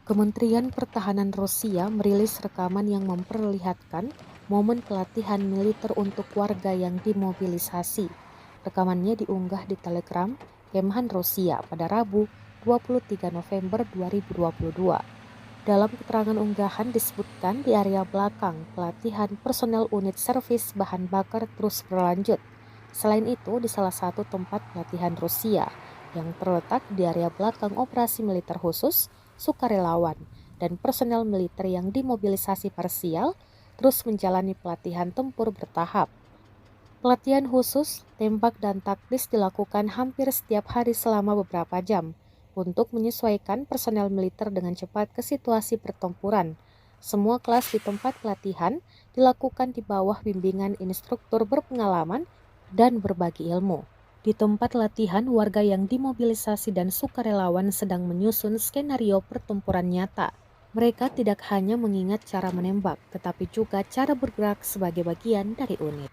Kementerian Pertahanan Rusia merilis rekaman yang memperlihatkan momen pelatihan militer untuk warga yang dimobilisasi. Rekamannya diunggah di Telegram Kemhan Rusia pada Rabu 23 November 2022. Dalam keterangan unggahan disebutkan di area belakang pelatihan personel unit servis bahan bakar terus berlanjut. Selain itu, di salah satu tempat pelatihan Rusia yang terletak di area belakang operasi militer khusus, sukarelawan dan personel militer yang dimobilisasi parsial terus menjalani pelatihan tempur bertahap. Pelatihan khusus, tembak dan taktis dilakukan hampir setiap hari selama beberapa jam untuk menyesuaikan personel militer dengan cepat ke situasi pertempuran. Semua kelas di tempat pelatihan dilakukan di bawah bimbingan instruktur berpengalaman dan berbagi ilmu. Di tempat latihan, warga yang dimobilisasi dan sukarelawan sedang menyusun skenario pertempuran nyata. Mereka tidak hanya mengingat cara menembak, tetapi juga cara bergerak sebagai bagian dari unit.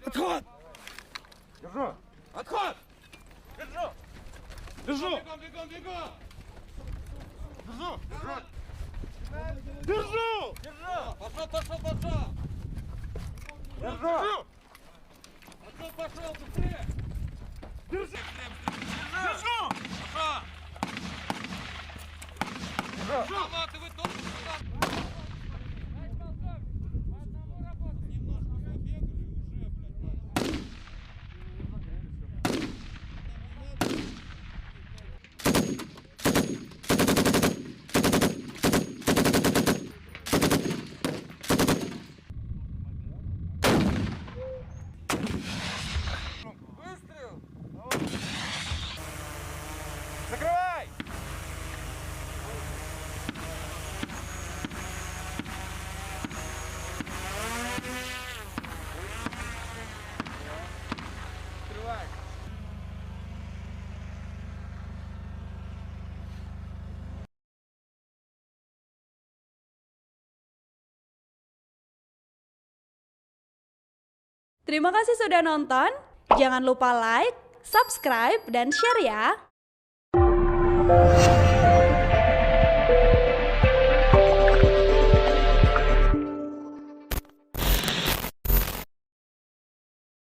Отход! Держу! Отход! Держу! Держу! Бегом, бегом, бегом! Держу! Держу! Держу! Держу! Пошел, пошел, пошел! Держу! Пошел, пошел, быстрее! Держи! Держу! Пошел! Держу! Ты вы тоже сюда! Выстрел! Закрывай! Закрывай! Terima kasih sudah nonton. Jangan lupa like, subscribe, dan share ya.